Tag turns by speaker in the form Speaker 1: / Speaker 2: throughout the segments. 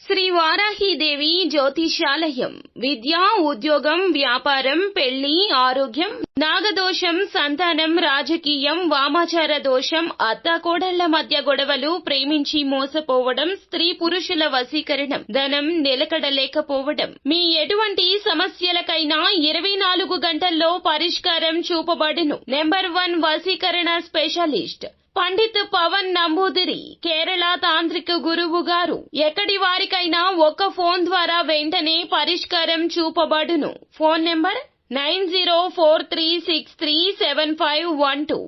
Speaker 1: శ్రీ వారాహీదేవి జ్యోతిషాలయం. విద్య, ఉద్యోగం, వ్యాపారం, పెళ్లి, ఆరోగ్యం, నాగదోషం, సంతానం, రాజకీయం, వామాచార దోషం, అత్తాకోడళ్ల మధ్య గొడవలు, ప్రేమించి మోసపోవడం, స్త్రీ పురుషుల వశీకరణం, ధనం నిలకడలేకపోవడం, మీ ఎటువంటి సమస్యలకైనా 24 గంటల్లో పరిష్కారం చూపబడును. నెంబర్ 1 వశీకరణ స్పెషలిస్ట్ పండిత్ పవన్ నంబూదిరి, కేరళ తాంత్రిక గురువు గారు. ఎక్కడి వారికైనా ఒక్క ఫోన్ ద్వారా వెంటనే పరిష్కారం చూపబడును. Phone number 9043637512.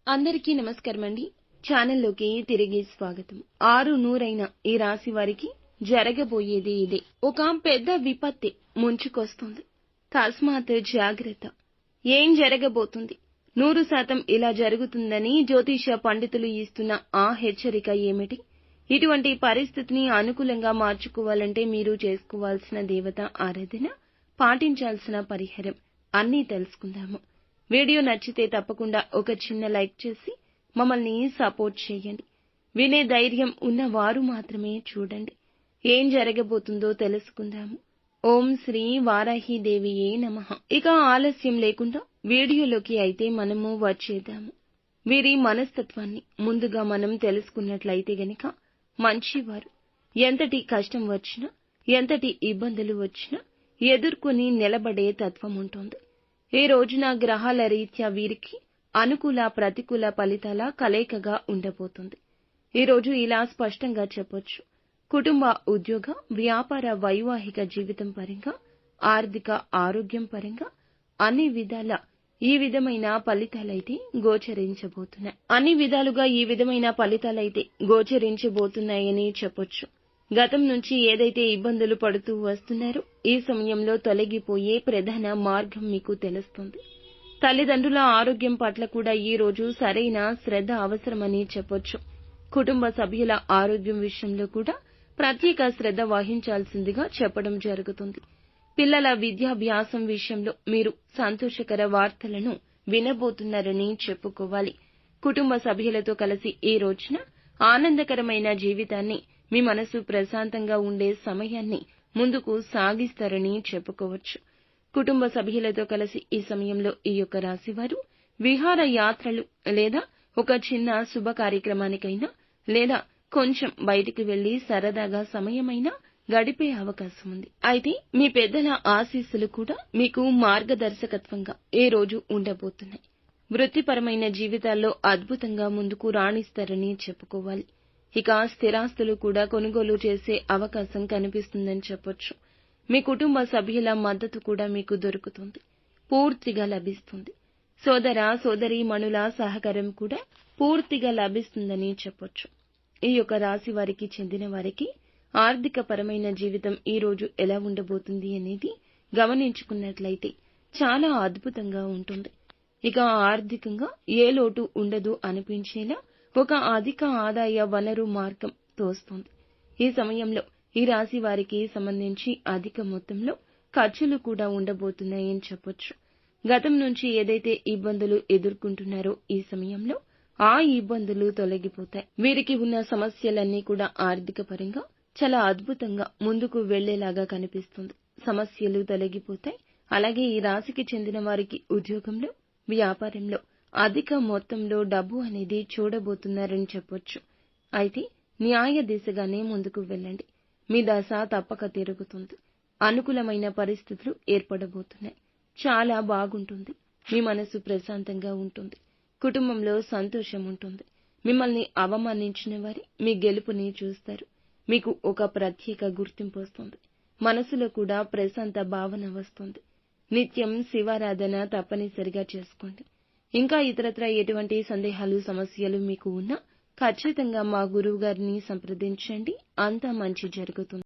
Speaker 2: అందరికీ నమస్కారం అండి. ఛానల్లోకి తిరిగి స్వాగతం. 6 ఈ రాశి వారికి జరగబోయేది ఇదే. ఒక పెద్ద విపత్తి ముంచుకొస్తుంది. తస్మాత్ జాగ్రత్త. ఏం జరగబోతుంది? 100% ఇలా జరుగుతుందని జ్యోతిష పండితులు ఇస్తున్న ఆ హెచ్చరిక ఏమిటి? ఇటువంటి పరిస్థితిని అనుకూలంగా మార్చుకోవాలంటే మీరు చేసుకోవాల్సిన దేవత ఆరాధన, పాటించాల్సిన పరిహారం అన్నీ తెలుసుకుందాము. వీడియో నచ్చితే తప్పకుండా ఒక చిన్న లైక్ చేసి మమ్మల్ని సపోర్ట్ చేయండి. వినే ధైర్యం ఉన్నవారు మాత్రమే చూడండి. ఏం జరగబోతుందో తెలుసుకుందాము. ఓం శ్రీ వారాహీదేవియే నమః. ఇక ఆలస్యం లేకుండా వీడియోలోకి అయితే మనము వచ్చేద్దాము. వీరి మనస్తత్వాన్ని ముందుగా మనం తెలుసుకున్నట్లయితే గనక మంచివారు. ఎంతటి కష్టం వచ్చినా, ఎంతటి ఇబ్బందులు వచ్చినా ఎదుర్కొని నిలబడే తత్వం ఉంటుంది. ఈ రోజున గ్రహాల రీత్యా వీరికి అనుకూల ప్రతికూల ఫలితాల కలయికగా ఉండబోతుంది. ఈ రోజు ఇలా స్పష్టంగా చెప్పొచ్చు. కుటుంబ, ఉద్యోగ, వ్యాపార, వైవాహిక జీవితం పరంగా, ఆర్థిక, ఆరోగ్యం పరంగా అన్ని విధాల ఈ విధమైన ఫలితాలైతే గోచరించబోతున్నాయి. అన్ని విధాలుగా ఈ విధమైన ఫలితాలైతే గోచరించబోతున్నాయని చెప్పొచ్చు. గతం నుంచి ఏదైతే ఇబ్బందులు పడుతూ వస్తున్నారో ఈ సమయంలో తొలగిపోయే ప్రధాన మార్గం మీకు తెలుస్తుంది. తల్లిదండ్రుల ఆరోగ్యం పట్ల కూడా ఈ రోజు సరైన శ్రద్ధ అవసరమని చెప్పొచ్చు. కుటుంబ సభ్యుల ఆరోగ్యం విషయంలో కూడా ప్రత్యేక శ్రద్ధ వహించాల్సిందిగా చెప్పడం జరుగుతుంది. పిల్లల విద్యాభ్యాసం విషయంలో మీరు సంతోషకర వార్తలను వినబోతున్నారని చెప్పుకోవాలి. కుటుంబ సభ్యులతో కలిసి ఈ రోజున ఆనందకరమైన జీవితాన్ని, మీ మనసు ప్రశాంతంగా ఉండే సమయాన్ని ముందుకు సాగిస్తారని చెప్పుకోవచ్చు. కుటుంబ సభ్యులతో కలిసి ఈ సమయంలో ఈ యొక్క రాశివారు విహార యాత్రలు లేదా ఒక చిన్న శుభ కార్యక్రమానికైనా లేదా కొంచెం బయటికి వెళ్లి సరదాగా సమయమైనా గడిపే అవకాశం ఉంది. అయితే మీ పెద్దల ఆశీస్సులు కూడా మీకు మార్గదర్శకత్వంగా ఈ రోజు ఉండబోతున్నాయి. వృత్తిపరమైన జీవితాల్లో అద్భుతంగా ముందుకు రాణిస్తారని చెప్పుకోవాలి. ఇక స్థిరాస్తులు కూడా కొనుగోలు చేసే అవకాశం కనిపిస్తుందని చెప్పొచ్చు. మీ కుటుంబ సభ్యుల మద్దతు కూడా మీకు దొరుకుతుంది, పూర్తిగా లభిస్తుంది. సోదర సోదరీమణుల సహకారం కూడా పూర్తిగా లభిస్తుందని చెప్పొచ్చు. ఈ యొక్క రాశి వారికి చెందిన వారికి ఆర్థిక పరమైన జీవితం ఈ రోజు ఎలా ఉండబోతుంది అనేది గమనించుకున్నట్లయితే చాలా అద్భుతంగా ఉంటుంది. ఇక ఆర్థికంగా ఏ లోటు ఉండదు అనిపించేలా ఒక అధిక ఆదాయ వనరు మార్గం తోస్తుంది. ఈ సమయంలో ఈ రాశి వారికి సంబంధించి అధిక మొత్తంలో ఖర్చులు కూడా ఉండబోతున్నాయని చెప్పొచ్చు. గతం నుంచి ఏదైతే ఇబ్బందులు ఎదుర్కొంటున్నారో ఈ సమయంలో ఆ ఇబ్బందులు తొలగిపోతాయి. వీరికి ఉన్న సమస్యలన్నీ కూడా ఆర్థిక పరంగా చాలా అద్భుతంగా ముందుకు వెళ్లేలాగా కనిపిస్తుంది. సమస్యలు తొలగిపోతాయి. అలాగే ఈ రాశికి చెందిన వారికి ఉద్యోగంలో, వ్యాపారంలో అధిక మొత్తంలో డబ్బు అనేది చూడబోతున్నారని చెప్పొచ్చు. అయితే న్యాయ దిశగానే ముందుకు వెళ్ళండి. మీ దశ తప్పక తిరుగుతుంది. అనుకూలమైన పరిస్థితులు ఏర్పడబోతున్నాయి. చాలా బాగుంటుంది. మీ మనసు ప్రశాంతంగా ఉంటుంది. కుటుంబంలో సంతోషం ఉంటుంది. మిమ్మల్ని అవమానించిన వారి మీ గెలుపుని చూస్తారు. మీకు ఒక ప్రత్యేక గుర్తింపు వస్తుంది. మనసులో కూడా ప్రశాంత భావన వస్తుంది. నిత్యం శివారాధన తప్పనిసరిగా చేసుకోండి. ఇంకా ఇతరత్రా ఎటువంటి సందేహాలు, సమస్యలు మీకు ఉన్నా ఖచ్చితంగా మా గురువు గారిని సంప్రదించండి. అంతా మంచి జరుగుతుంది.